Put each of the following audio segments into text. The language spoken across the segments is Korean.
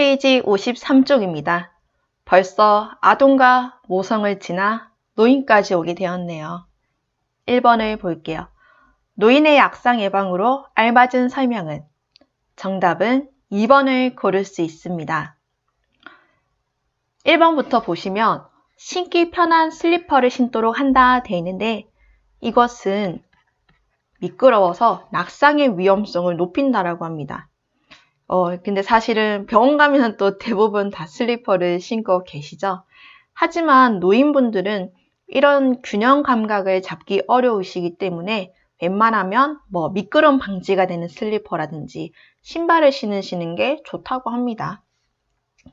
페이지 53쪽입니다. 벌써 아동과 모성을 지나 노인까지 오게 되었네요. 1번을 볼게요. 노인의 약상 예방으로 알맞은 설명은? 정답은 2번을 고를 수 있습니다. 1번부터 보시면 신기 편한 슬리퍼를 신도록 한다 되어 있는데 이것은 미끄러워서 낙상의 위험성을 높인다라고 합니다. 근데 사실은 병원 가면 또 대부분 다 슬리퍼를 신고 계시죠. 하지만 노인분들은 이런 균형 감각을 잡기 어려우시기 때문에 웬만하면 미끄럼 방지가 되는 슬리퍼라든지 신발을 신으시는 게 좋다고 합니다.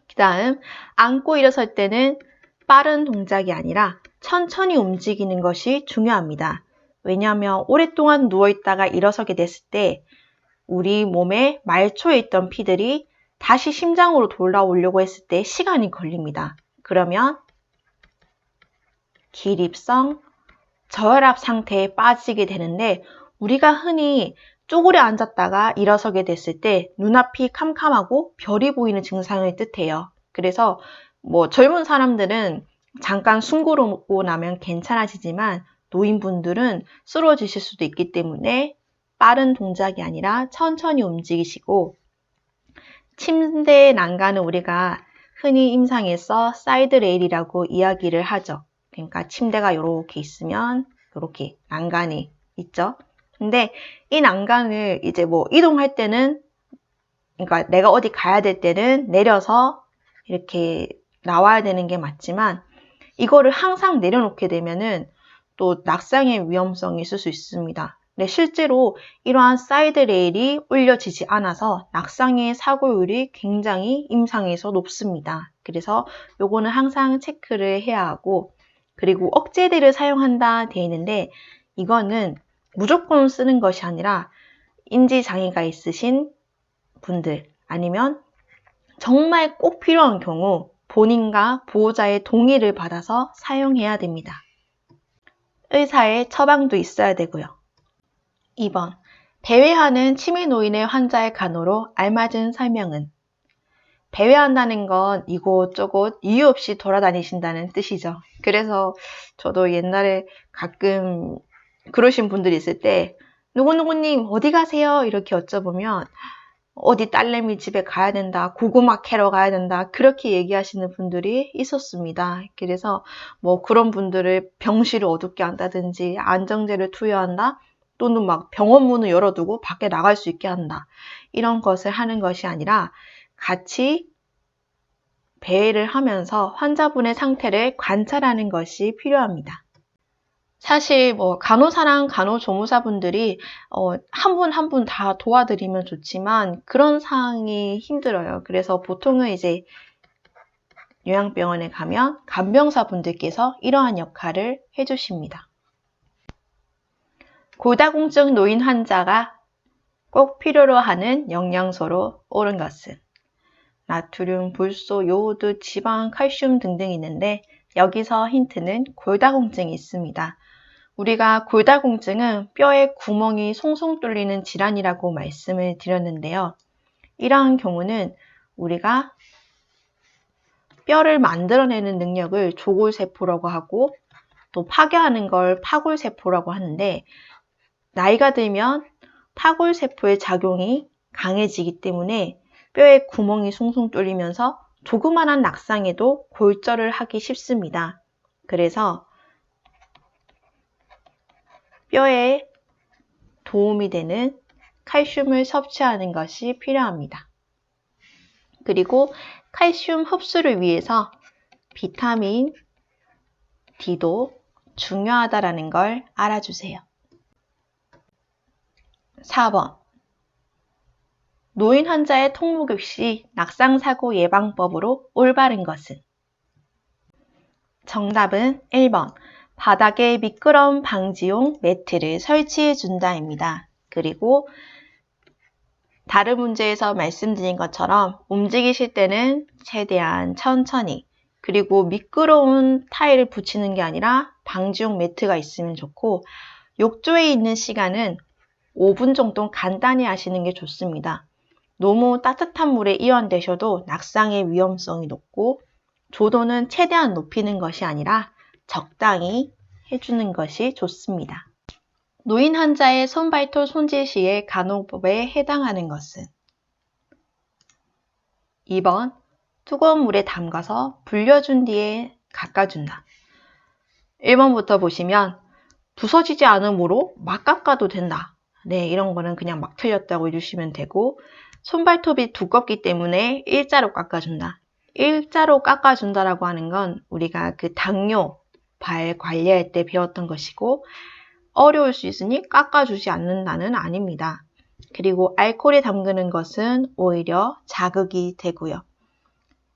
그 다음 앉고 일어설 때는 빠른 동작이 아니라 천천히 움직이는 것이 중요합니다. 왜냐하면 오랫동안 누워있다가 일어서게 됐을 때 우리 몸에 말초에 있던 피들이 다시 심장으로 돌아오려고 했을 때 시간이 걸립니다. 그러면 기립성 저혈압 상태에 빠지게 되는데 우리가 흔히 쪼그려 앉았다가 일어서게 됐을 때 눈앞이 캄캄하고 별이 보이는 증상을 뜻해요. 그래서 젊은 사람들은 잠깐 숨고르고 나면 괜찮아지지만 노인분들은 쓰러지실 수도 있기 때문에 빠른 동작이 아니라 천천히 움직이시고 침대의 난간은 우리가 흔히 임상에서 사이드 레일이라고 이야기를 하죠. 그러니까 침대가 이렇게 있으면 이렇게 난간이 있죠. 근데 이 난간을 이제 이동할 때는 그러니까 내가 어디 가야 될 때는 내려서 이렇게 나와야 되는 게 맞지만 이거를 항상 내려놓게 되면은 또 낙상의 위험성이 있을 수 있습니다. 네, 실제로 이러한 사이드 레일이 올려지지 않아서 낙상의 사고율이 굉장히 임상에서 높습니다. 그래서 요거는 항상 체크를 해야 하고 그리고 억제대를 사용한다 되어 있는데 이거는 무조건 쓰는 것이 아니라 인지장애가 있으신 분들 아니면 정말 꼭 필요한 경우 본인과 보호자의 동의를 받아서 사용해야 됩니다. 의사의 처방도 있어야 되고요. 2번, 배회하는 치매노인의 환자의 간호로 알맞은 설명은? 배회한다는 건 이곳저곳 이유 없이 돌아다니신다는 뜻이죠. 그래서 저도 옛날에 가끔 그러신 분들이 있을 때 누구누구님 어디 가세요? 이렇게 여쭤보면 어디 딸내미 집에 가야 된다, 고구마 캐러 가야 된다 그렇게 얘기하시는 분들이 있었습니다. 그래서 그런 분들을 병실을 어둡게 한다든지 안정제를 투여한다 또는 병원 문을 열어두고 밖에 나갈 수 있게 한다 이런 것을 하는 것이 아니라 같이 배회를 하면서 환자분의 상태를 관찰하는 것이 필요합니다. 사실 간호사랑 간호조무사분들이 한 분 한 분 다 도와드리면 좋지만 그런 상황이 힘들어요. 그래서 보통은 이제 요양병원에 가면 간병사분들께서 이러한 역할을 해주십니다. 골다공증 노인 환자가 꼭 필요로 하는 영양소로 옳은 것은? 나트륨, 불소, 요오드, 지방, 칼슘 등등 있는데 여기서 힌트는 골다공증이 있습니다. 우리가 골다공증은 뼈에 구멍이 송송 뚫리는 질환이라고 말씀을 드렸는데요. 이러한 경우는 우리가 뼈를 만들어내는 능력을 조골세포라고 하고 또 파괴하는 걸 파골세포라고 하는데 나이가 들면 파골세포의 작용이 강해지기 때문에 뼈에 구멍이 송송 뚫리면서 조그만한 낙상에도 골절을 하기 쉽습니다. 그래서 뼈에 도움이 되는 칼슘을 섭취하는 것이 필요합니다. 그리고 칼슘 흡수를 위해서 비타민 D도 중요하다는 걸 알아주세요. 4번, 노인 환자의 통목욕 시 낙상사고 예방법으로 올바른 것은? 정답은 1번, 바닥에 미끄럼 방지용 매트를 설치해 준다입니다. 그리고 다른 문제에서 말씀드린 것처럼 움직이실 때는 최대한 천천히 그리고 미끄러운 타일을 붙이는 게 아니라 방지용 매트가 있으면 좋고 욕조에 있는 시간은 5분 정도 간단히 하시는 게 좋습니다. 너무 따뜻한 물에 이완되셔도 낙상의 위험성이 높고, 조도는 최대한 높이는 것이 아니라 적당히 해주는 것이 좋습니다. 노인 환자의 손발톱 손질 시에 간호법에 해당하는 것은 2번, 뜨거운 물에 담가서 불려준 뒤에 깎아준다. 1번부터 보시면 부서지지 않으므로 막 깎아도 된다. 네, 이런 거는 그냥 막 틀렸다고 해주시면 되고, 손발톱이 두껍기 때문에 일자로 깎아준다. 일자로 깎아준다라고 하는 건 우리가 그 당뇨 발 관리할 때 배웠던 것이고, 어려울 수 있으니 깎아주지 않는다는 아닙니다. 그리고 알코올에 담그는 것은 오히려 자극이 되고요.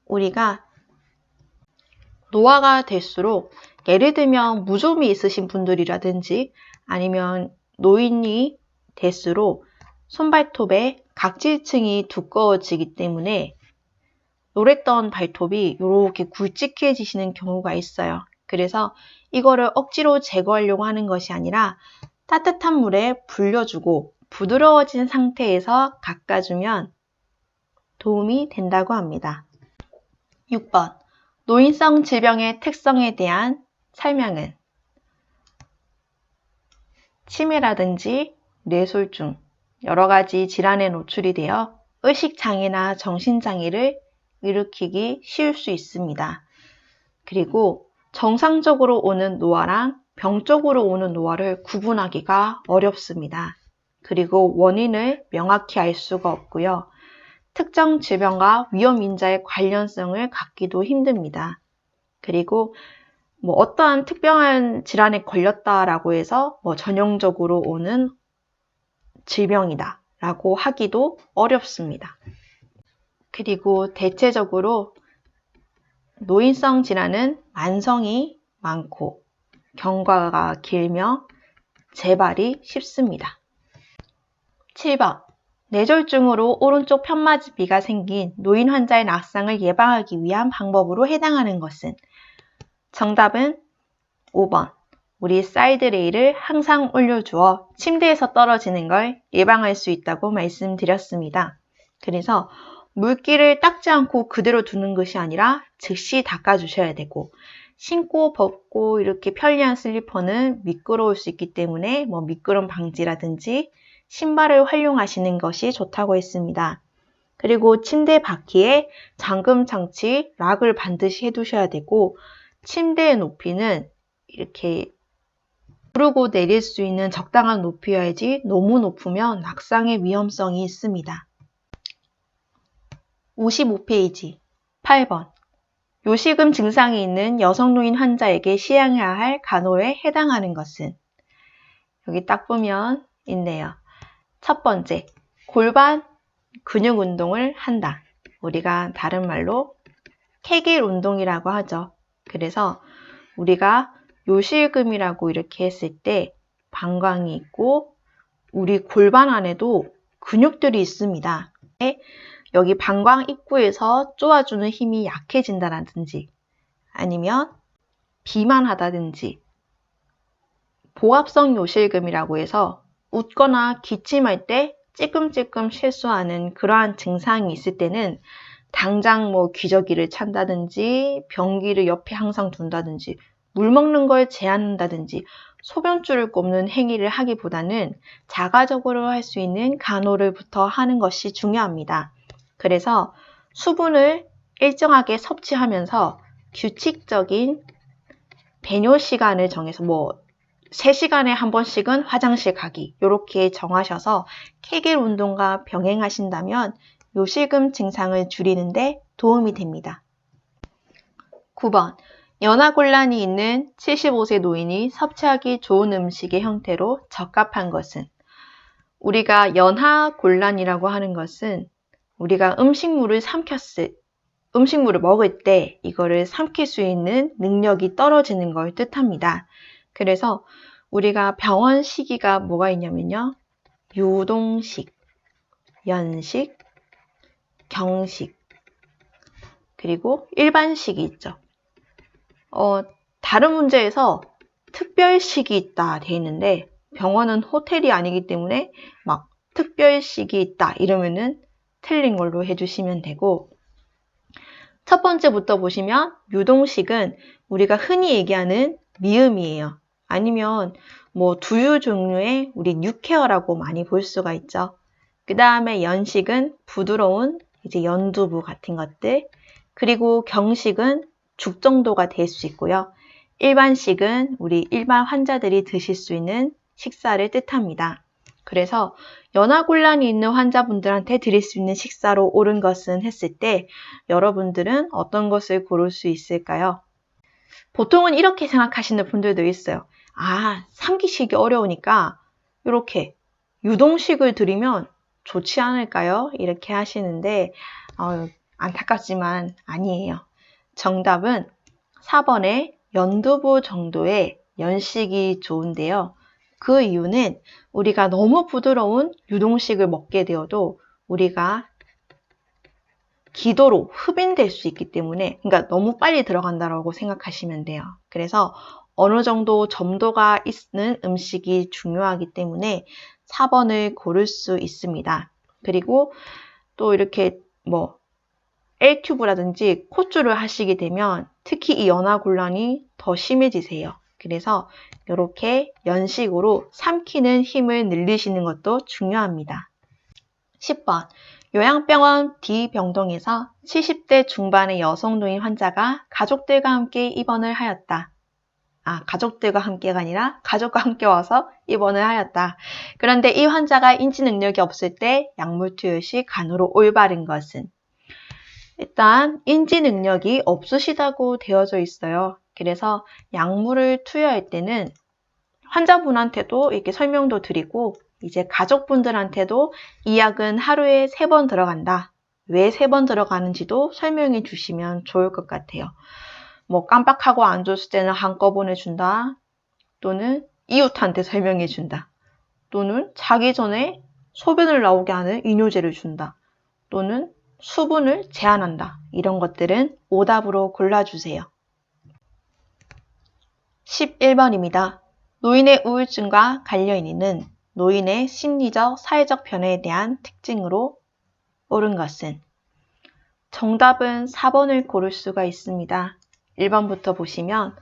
우리가 노화가 될수록 예를 들면 무좀이 있으신 분들이라든지 아니면 노인이 될수록 손발톱에 각질층이 두꺼워지기 때문에 노랬던 발톱이 이렇게 굵직해지시는 경우가 있어요. 그래서 이거를 억지로 제거하려고 하는 것이 아니라 따뜻한 물에 불려주고 부드러워진 상태에서 깎아주면 도움이 된다고 합니다. 6번, 노인성 질병의 특성에 대한 설명은 치매라든지 뇌졸중, 여러 가지 질환에 노출이 되어 의식장애나 정신장애를 일으키기 쉬울 수 있습니다. 그리고 정상적으로 오는 노화랑 병적으로 오는 노화를 구분하기가 어렵습니다. 그리고 원인을 명확히 알 수가 없고요. 특정 질병과 위험인자의 관련성을 갖기도 힘듭니다. 그리고 어떠한 특별한 질환에 걸렸다라고 해서 전형적으로 오는 질병이다 라고 하기도 어렵습니다. 그리고 대체적으로 노인성 질환은 만성이 많고 경과가 길며 재발이 쉽습니다. 7번, 뇌졸중으로 오른쪽 편마비가 생긴 노인 환자의 낙상을 예방하기 위한 방법으로 해당하는 것은 정답은 5번, 우리 사이드 레일을 항상 올려주어 침대에서 떨어지는 걸 예방할 수 있다고 말씀드렸습니다. 그래서 물기를 닦지 않고 그대로 두는 것이 아니라 즉시 닦아주셔야 되고, 신고 벗고 이렇게 편리한 슬리퍼는 미끄러울 수 있기 때문에 미끄럼 방지라든지 신발을 활용하시는 것이 좋다고 했습니다. 그리고 침대 바퀴에 잠금 장치, 락을 반드시 해두셔야 되고, 침대의 높이는 이렇게 오르고 내릴 수 있는 적당한 높이여야지 너무 높으면 낙상의 위험성이 있습니다. 55페이지 8번, 요실금 증상이 있는 여성 노인 환자에게 시행해야 할 간호에 해당하는 것은 여기 딱 보면 있네요. 첫 번째, 골반 근육 운동을 한다. 우리가 다른 말로 케겔 운동이라고 하죠. 그래서 우리가 요실금이라고 이렇게 했을 때 방광이 있고 우리 골반 안에도 근육들이 있습니다. 여기 방광 입구에서 쪼아주는 힘이 약해진다든지 아니면 비만하다든지 보합성 요실금이라고 해서 웃거나 기침할 때 찔끔찔끔 실수하는 그러한 증상이 있을 때는 당장 기저귀를 찬다든지 변기를 옆에 항상 둔다든지 물 먹는 걸 제한한다든지 소변줄을 꼽는 행위를 하기보다는 자가적으로 할 수 있는 간호를부터 하는 것이 중요합니다. 그래서 수분을 일정하게 섭취하면서 규칙적인 배뇨 시간을 정해서 3시간에 한 번씩은 화장실 가기 이렇게 정하셔서 케겔 운동과 병행하신다면 요실금 증상을 줄이는 데 도움이 됩니다. 9번, 연하곤란이 있는 75세 노인이 섭취하기 좋은 음식의 형태로 적합한 것은 우리가 연하곤란이라고 하는 것은 우리가 음식물을 먹을 때 이거를 삼킬 수 있는 능력이 떨어지는 걸 뜻합니다. 그래서 우리가 병원 시기가 뭐가 있냐면요. 유동식, 연식, 경식, 그리고 일반식이 있죠. 다른 문제에서 특별식이 있다 돼 있는데 병원은 호텔이 아니기 때문에 특별식이 있다 이러면은 틀린 걸로 해주시면 되고, 첫 번째부터 보시면 유동식은 우리가 흔히 얘기하는 미음이에요. 아니면 뭐 두유 종류의 우리 뉴케어라고 많이 볼 수가 있죠. 그 다음에 연식은 부드러운 이제 연두부 같은 것들, 그리고 경식은 죽 정도가 될 수 있고요. 일반식은 우리 일반 환자들이 드실 수 있는 식사를 뜻합니다. 그래서 연화곤란이 있는 환자분들한테 드릴 수 있는 식사로 옳은 것은 했을 때 여러분들은 어떤 것을 고를 수 있을까요? 보통은 이렇게 생각하시는 분들도 있어요. 아, 삼키시기 어려우니까 이렇게 유동식을 드리면 좋지 않을까요? 이렇게 하시는데 안타깝지만 아니에요. 정답은 4번의 연두부 정도의 연식이 좋은데요. 그 이유는 우리가 너무 부드러운 유동식을 먹게 되어도 우리가 기도로 흡인될 수 있기 때문에, 그러니까 너무 빨리 들어간다고 생각하시면 돼요. 그래서 어느 정도 점도가 있는 음식이 중요하기 때문에 4번을 고를 수 있습니다. 그리고 또 이렇게 뭐 L튜브라든지 콧줄을 하시게 되면 특히 이 연화곤란이 더 심해지세요. 그래서 이렇게 연식으로 삼키는 힘을 늘리시는 것도 중요합니다. 10번 요양병원 D병동에서 70대 중반의 여성 노인 환자가 가족들과 함께 입원을 하였다. 가족들과 함께가 아니라 가족과 함께 와서 입원을 하였다. 그런데 이 환자가 인지 능력이 없을 때 약물 투여 시 간호로 올바른 것은? 일단 인지 능력이 없으시다고 되어져 있어요. 그래서 약물을 투여할 때는 환자분한테도 이렇게 설명도 드리고 이제 가족분들한테도 이 약은 하루에 3번 들어간다. 왜 3번 들어가는지도 설명해 주시면 좋을 것 같아요. 뭐 깜빡하고 안 줬을 때는 한꺼번에 준다. 또는 이웃한테 설명해 준다. 또는 자기 전에 소변을 나오게 하는 이뇨제를 준다. 또는 수분을 제한한다. 이런 것들은 오답으로 골라주세요. 11번입니다. 노인의 우울증과 관련있는 노인의 심리적, 사회적 변화에 대한 특징으로 옳은 것은? 정답은 4번을 고를 수가 있습니다. 1번부터 보시면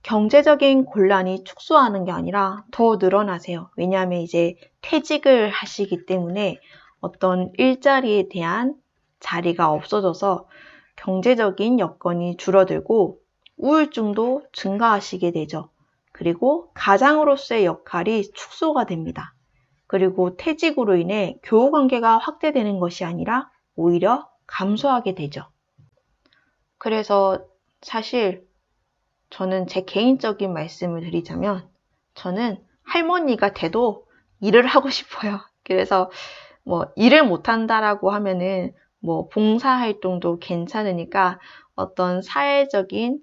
경제적인 곤란이 축소하는 게 아니라 더 늘어나세요. 왜냐하면 이제 퇴직을 하시기 때문에 어떤 일자리에 대한 자리가 없어져서 경제적인 여건이 줄어들고 우울증도 증가하시게 되죠. 그리고 가장으로서의 역할이 축소가 됩니다. 그리고 퇴직으로 인해 교우관계가 확대되는 것이 아니라 오히려 감소하게 되죠. 그래서 사실 저는 제 개인적인 말씀을 드리자면 저는 할머니가 돼도 일을 하고 싶어요. 그래서 뭐 일을 못한다라고 하면은 뭐 봉사활동도 괜찮으니까 어떤 사회적인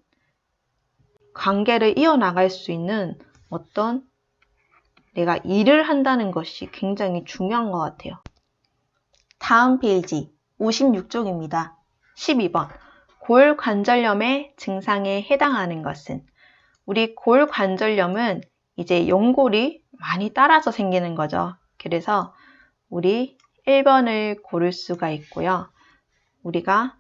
관계를 이어나갈 수 있는 어떤 내가 일을 한다는 것이 굉장히 중요한 것 같아요. 다음 페이지 56쪽입니다. 12번 골관절염의 증상에 해당하는 것은? 우리 골관절염은 이제 연골이 많이 따라서 생기는 거죠. 그래서 우리 1번을 고를 수가 있고요. 우리가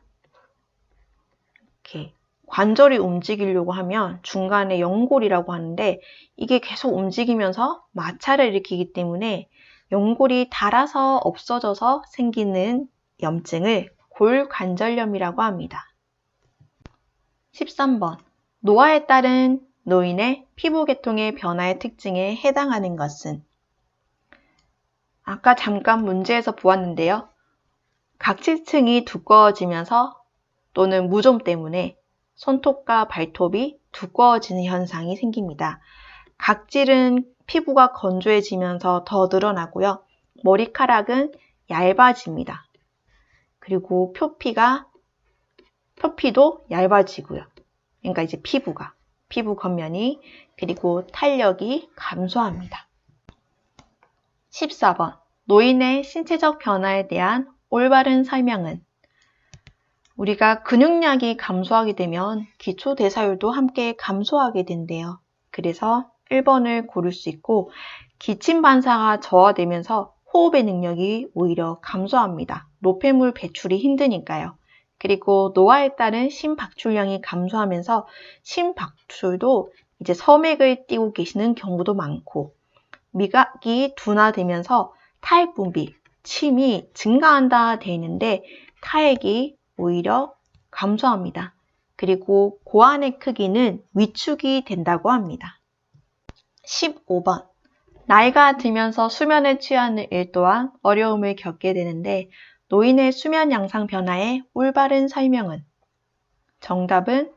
이렇게 관절이 움직이려고 하면 중간에 연골이라고 하는데 이게 계속 움직이면서 마찰을 일으키기 때문에 연골이 닳아서 없어져서 생기는 염증을 골관절염이라고 합니다. 13번 노화에 따른 노인의 피부계통의 변화의 특징에 해당하는 것은? 아까 잠깐 문제에서 보았는데요. 각질층이 두꺼워지면서 또는 무좀 때문에 손톱과 발톱이 두꺼워지는 현상이 생깁니다. 각질은 피부가 건조해지면서 더 늘어나고요. 머리카락은 얇아집니다. 그리고 표피도 얇아지고요. 그러니까 이제 피부 겉면이, 그리고 탄력이 감소합니다. 14번 노인의 신체적 변화에 대한 올바른 설명은? 우리가 근육량이 감소하게 되면 기초대사율도 함께 감소하게 된대요. 그래서 1번을 고를 수 있고 기침 반사가 저하되면서 호흡의 능력이 오히려 감소합니다. 노폐물 배출이 힘드니까요. 그리고 노화에 따른 심박출량이 감소하면서 심박출도 이제 섬액을 띠고 계시는 경우도 많고, 미각이 둔화되면서 타액 분비, 침이 증가한다 돼 있는데 타액이 오히려 감소합니다. 그리고 고환의 크기는 위축이 된다고 합니다. 15번. 나이가 들면서 수면에 취하는 일 또한 어려움을 겪게 되는데 노인의 수면 양상 변화의 올바른 설명은? 정답은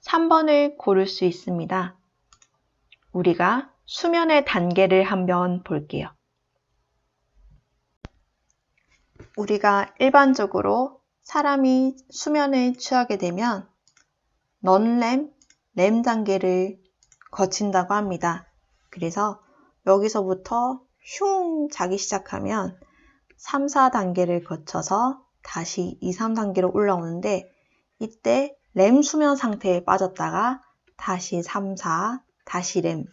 3번을 고를 수 있습니다. 우리가 수면의 단계를 한번 볼게요. 우리가 일반적으로 사람이 수면에 취하게 되면 넌렘, 렘 단계를 거친다고 합니다. 그래서 여기서부터 흉 자기 시작하면 3, 4단계를 거쳐서 다시 2, 3단계로 올라오는데 이때 렘 수면 상태에 빠졌다가 다시 3, 4, 다시 렘,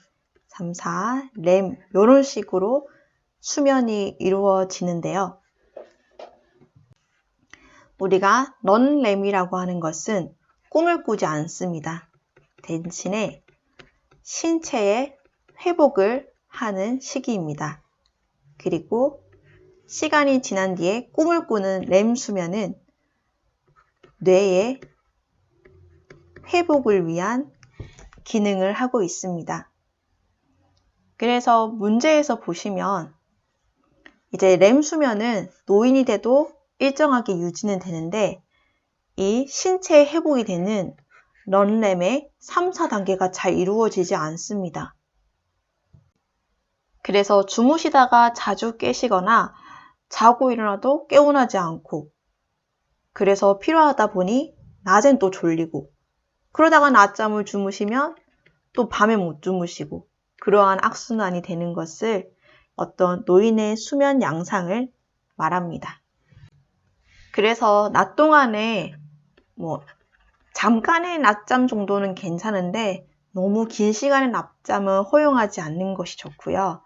3, 4, 렘 이런 식으로 수면이 이루어지는데요. 우리가 넌렘이라고 하는 것은 꿈을 꾸지 않습니다. 대신에 신체의 회복을 하는 시기입니다. 그리고 시간이 지난 뒤에 꿈을 꾸는 렘 수면은 뇌의 회복을 위한 기능을 하고 있습니다. 그래서 문제에서 보시면 이제 렘 수면은 노인이 돼도 일정하게 유지는 되는데 이 신체 회복이 되는 넌렘의 3, 4단계가 잘 이루어지지 않습니다. 그래서 주무시다가 자주 깨시거나 자고 일어나도 깨어나지 않고 그래서 필요하다 보니 낮엔 또 졸리고 그러다가 낮잠을 주무시면 또 밤에 못 주무시고 그러한 악순환이 되는 것을 어떤 노인의 수면 양상을 말합니다. 그래서 낮 동안에 잠깐의 낮잠 정도는 괜찮은데 너무 긴 시간의 낮잠은 허용하지 않는 것이 좋고요.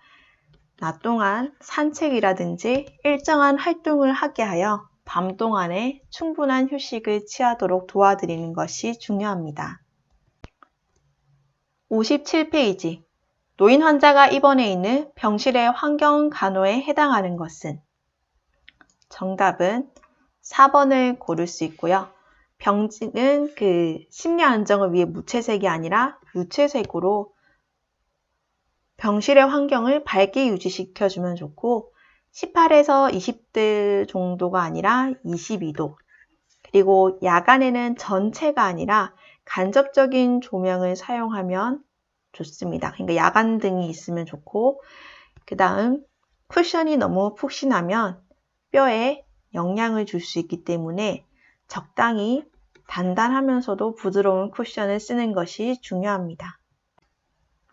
낮 동안 산책이라든지 일정한 활동을 하게 하여 밤 동안에 충분한 휴식을 취하도록 도와드리는 것이 중요합니다. 57페이지. 노인 환자가 입원해 있는 병실의 환경 간호에 해당하는 것은? 정답은 4번을 고를 수 있고요. 병진은 심리 안정을 위해 무채색이 아니라 유채색으로 병실의 환경을 밝게 유지시켜주면 좋고 18에서 20도 정도가 아니라 22도 그리고 야간에는 전체가 아니라 간접적인 조명을 사용하면 좋습니다. 그러니까 야간등이 있으면 좋고 그 다음 쿠션이 너무 푹신하면 뼈에 영향을 줄 수 있기 때문에 적당히 단단하면서도 부드러운 쿠션을 쓰는 것이 중요합니다.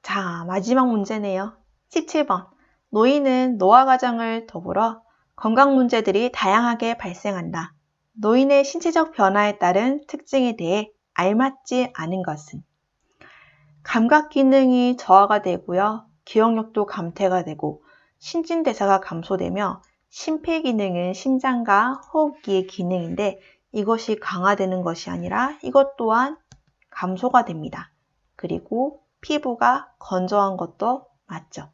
자, 마지막 문제네요. 17번. 노인은 노화 과정을 더불어 건강 문제들이 다양하게 발생한다. 노인의 신체적 변화에 따른 특징에 대해 알맞지 않은 것은? 감각 기능이 저하가 되고요. 기억력도 감퇴가 되고 신진대사가 감소되며 심폐기능은 심장과 호흡기의 기능인데 이것이 강화되는 것이 아니라 이것 또한 감소가 됩니다. 그리고 피부가 건조한 것도 맞죠.